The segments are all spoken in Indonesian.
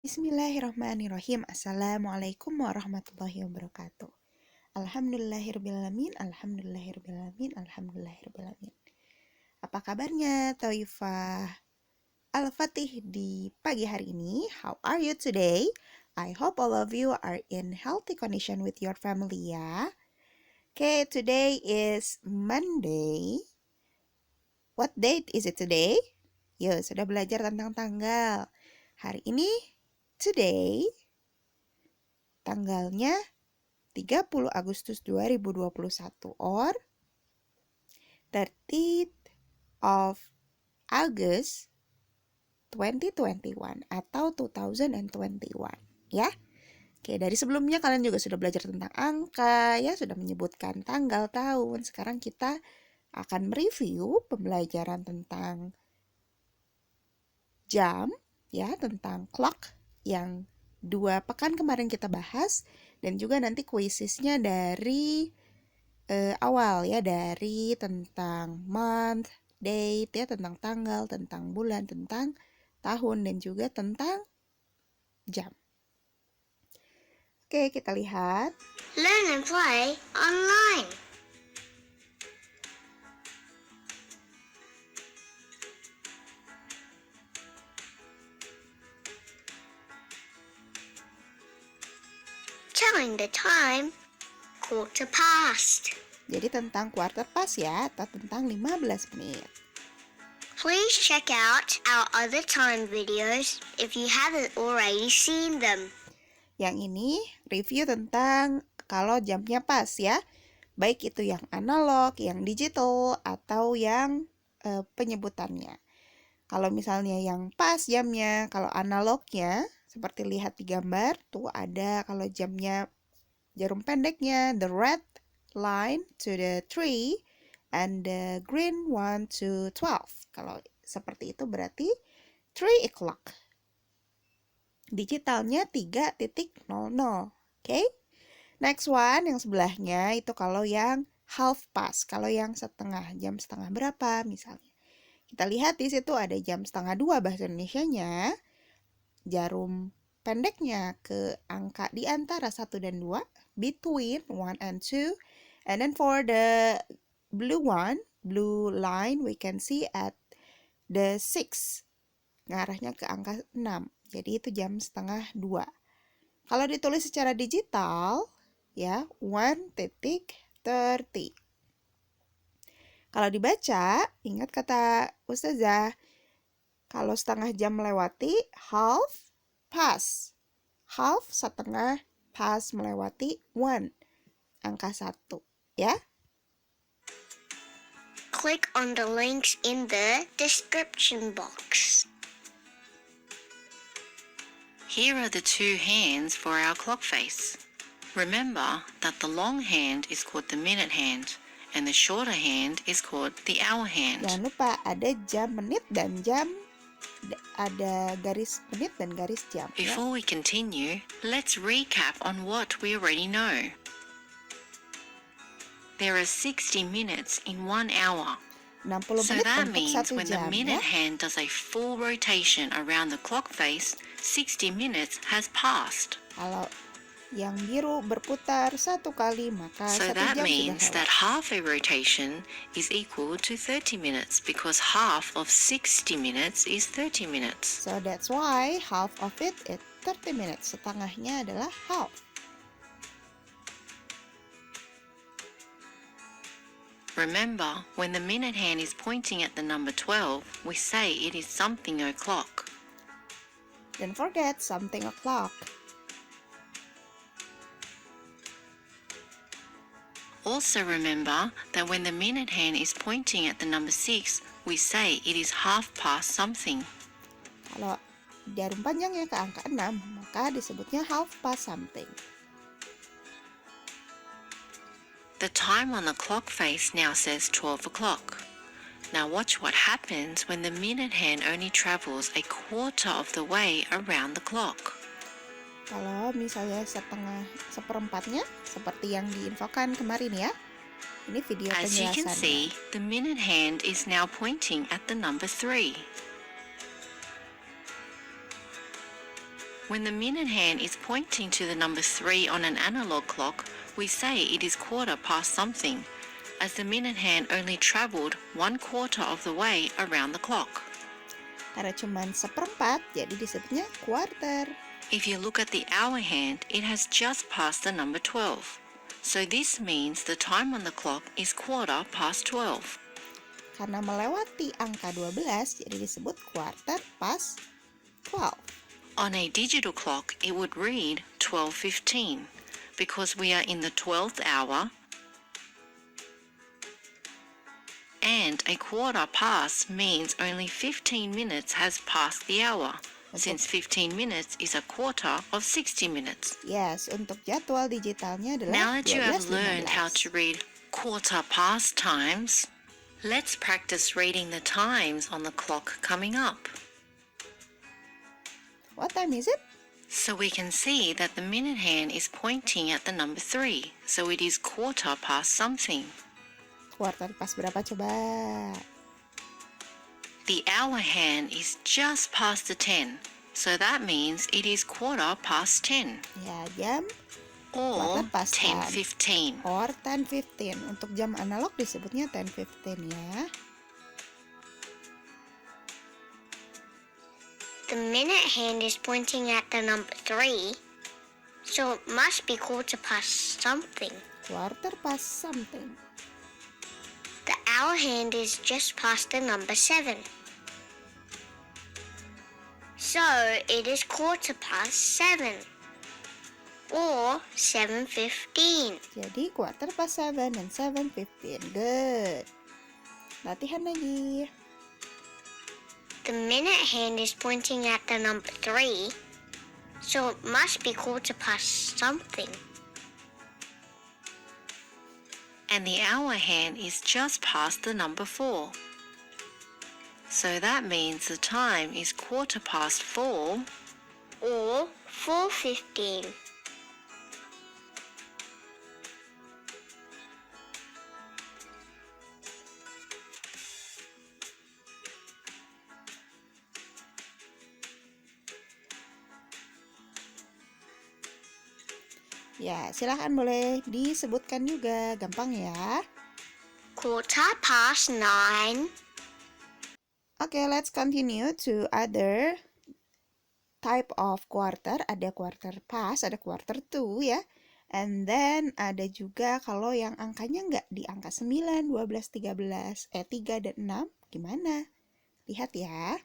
Bismillahirrahmanirrahim. Assalamualaikum warahmatullahi wabarakatuh. Alhamdulillahirrahmanirrahim. Alhamdulillahirrahmanirrahim. Alhamdulillahirrahmanirrahim. Apa kabarnya Taifah Al-Fatih di pagi hari ini? How are you today? I hope all of you are in healthy condition with your family ya. Okay, today is Monday. What date is it today? Yo, sudah belajar tentang tanggal. Hari ini, today, tanggalnya 30 Agustus 2021 or 30th of August 2021 atau 2021 ya. Oke, dari sebelumnya kalian juga sudah belajar tentang angka ya, sudah menyebutkan tanggal, tahun. Sekarang kita akan mereview pembelajaran tentang jam ya, tentang clock yang 2 pekan kemarin kita bahas, dan juga nanti kuisisnya dari awal ya, dari tentang month, date ya, tentang tanggal, tentang bulan, tentang tahun, dan juga tentang jam. Oke, kita lihat. Learn and play online. Telling the time, 1/4. Jadi tentang quarter past ya, atau tentang 15 menit. Please check out our other time videos if you haven't already seen them. Yang ini review tentang kalau jamnya pas ya. Baik itu yang analog, yang digital, atau yang penyebutannya. Kalau misalnya yang pas jamnya, kalau analognya, seperti lihat di gambar, tuh ada kalau jamnya jarum pendeknya, the red line to the 3 and the green one to 12. Kalau seperti itu berarti 3 o'clock. Digitalnya 3.00. Oke? Next one, yang sebelahnya itu kalau yang half past, kalau yang setengah, jam setengah berapa misalnya. Kita lihat di situ ada jam setengah 2 bahasa Indonesianya. Jarum pendeknya ke angka di antara 1 dan 2, between 1 and 2. And then for the blue one, blue line, we can see at the 6. Ngarahnya ke angka 6. Jadi itu jam setengah 2. Kalau ditulis secara digital, ya, 1.30. Kalau dibaca, ingat kata Ustazah, kalau setengah jam melewati, half past. Half, setengah, past melewati 1, angka 1, ya. Click on the links in the description box. Here are the 2 hands for our clock face. Remember that the long hand is called the minute hand and the shorter hand is called the hour hand. Jangan lupa ada jam menit dan jam, ada garis menit dan garis jam. Before we continue, let's recap on what we already know. There are 60 minutes in 1 hour. 60 So menit that untuk means 1 when the jam, minute ya. hand does a full rotation around the clock face, 60 minutes has passed. Kalau yang biru berputar 1 kali, maka 1 So that jam sudah means lewat. that half a rotation is equal to 30 minutes because half of 60 minutes is 30 minutes. So that's why half of it is 30 minutes. Setengahnya adalah half. Remember, when the minute hand is pointing at the number 12, we say it is something o'clock. Don't forget something o'clock. Also remember that when the minute hand is pointing at the number 6, we say it is half past something. Kalau jarum panjangnya ke angka 6, maka disebutnya half past something. The time on the clock face now says 12 o'clock. Now watch what happens when the minute hand only travels a quarter of the way around the clock. Kalau misalnya seperempatnya, seperti yang diinfokan kemarin ya. Ini video As you can penjelasannya. see, the minute hand is now pointing at the number 3. When the minute hand is pointing to the number 3 on an analog clock, we say it is quarter past something, as the minute hand only traveled 1/4 of the way around the clock. Karena cuman seperempat, jadi disebutnya quarter. If you look at the hour hand, it has just passed the number 12. So this means the time on the clock is quarter past 12. Karena melewati angka 12, jadi disebut quarter past 12. On a digital clock, it would read 12:15 because we are in the 12th hour, and a quarter past means only 15 minutes has passed the hour, since 15 minutes is a quarter of 60 minutes. Yes, untuk jadwal digitalnya adalah Now that you have 12.15. learned how to read quarter past times, let's practice reading the times on the clock coming up. What time is it? So we can see that the minute hand is pointing at the number 3, so it is quarter past something. Quarter past berapa coba? The hour hand is just past the 10, so that means it is quarter past 10, Ya, jam or quarter past 10. 10:15. Or 10:15. Untuk jam analog disebutnya 10:15 ya. The minute hand is pointing at the number 3, so it must be quarter past something. Quarter past something. The hour hand is just past the number 7. So it is quarter past 7, or 7:15. Jadi quarter past 7 dan 7:15. Good. Latihan lagi. The minute hand is pointing at the number 3, so it must be quarter past something. And the hour hand is just past the number 4. So that means the time is quarter past 4, Or 4:15. Ya, silahkan boleh disebutkan juga. Gampang ya. Quarter past 9. Oke, let's continue to other type of quarter. Ada quarter past, ada quarter to ya. And then ada juga kalau yang angkanya nggak di angka 9, 12, 13, 3 dan 6. Gimana? Lihat ya.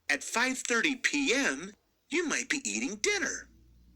At 5:30 p.m., you might be eating dinner.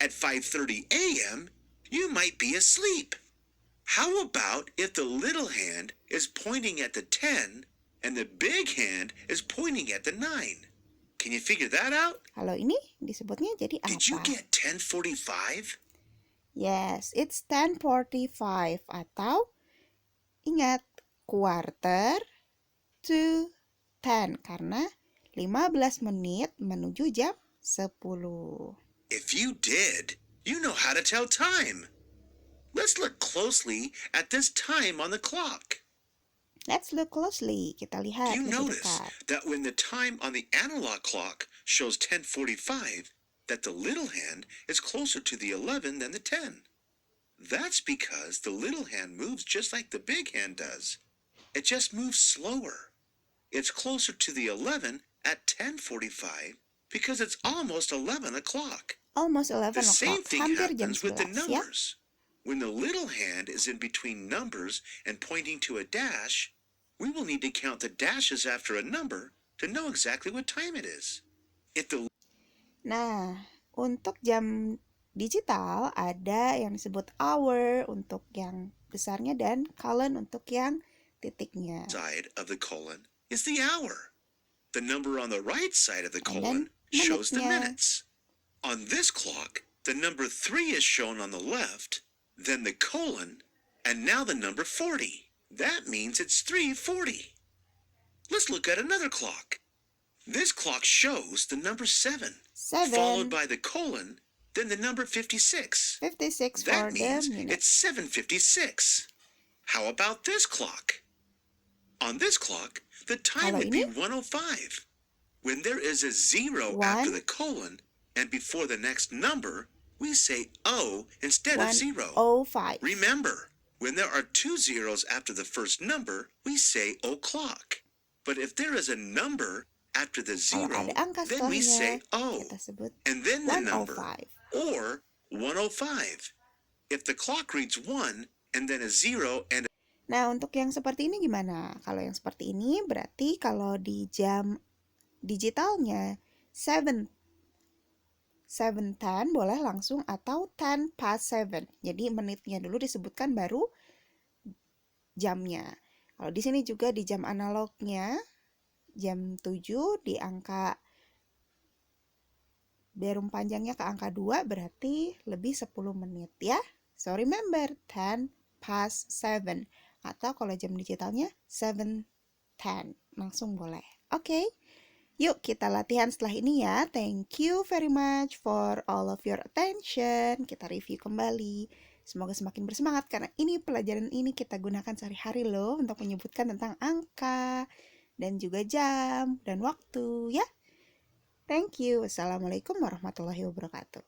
At 5:30 a.m., you might be asleep. How about if the little hand is pointing at the 10 and the big hand is pointing at the 9? Can you figure that out? Kalau ini disebutnya jadi Did you apa? get 10:45? Yes, it's 10:45 atau ingat quarter to 10 karena 15 menit menuju jam 10. If you did, you know how to tell time. Let's look closely at this time on the clock. Let's look closely. Kita lihat Do you lebih notice dekat. that when the time on the analog clock shows 10:45, that the little hand is closer to the 11 than the 10? That's because the little hand moves just like the big hand does. It just moves slower. It's closer to the 11 at 10:45 because it's almost 11 o'clock. Almost 11 The same o'clock. thing Hampir jam happens with the 11 ya. numbers. When the little hand is in between numbers and pointing to a dash, we will need to count the dashes after a number to know exactly what time it is. If the Nah, untuk jam digital ada yang disebut hour untuk yang besarnya dan colon untuk yang titiknya. side of the colon is the hour. The number on the right side of the And then colon shows the menitnya. minutes. On this clock, the number 3 is shown on the left, then the colon, and now the number 40. That means it's 3:40. Let's look at another clock. This clock shows the number 7, 7, followed by the colon, then the number 56. 56 for That the means minute. it's 7:56. How about this clock? On this clock, the time Kalau would be ini? 1:05. When there is a 0 after the colon and before the next number, we say O instead of 0. 1:05. Remember, when there are 2 zeros after the first number, we say o'clock. But if there is a number after the Kalau 0, ada angka then we say setelahnya, O, kita sebut and then the number, 105. or 105. If the clock reads 1 and then a 0 and Nah, untuk yang seperti ini gimana? Kalau yang seperti ini berarti kalau di jam digitalnya 7:10 boleh langsung atau 7:07. Jadi menitnya dulu disebutkan baru jamnya. Kalau di sini juga di jam analognya jam 7 di angka berum panjangnya ke angka 2 berarti lebih 10 menit ya. So remember 7:07 atau kalau jam digitalnya 7:10 langsung boleh. Oke. Yuk kita latihan setelah ini ya. Thank you very much for all of your attention. Kita review kembali. Semoga semakin bersemangat karena ini pelajaran ini kita gunakan sehari-hari loh untuk menyebutkan tentang angka dan juga jam dan waktu ya. Thank you. Wassalamualaikum warahmatullahi wabarakatuh.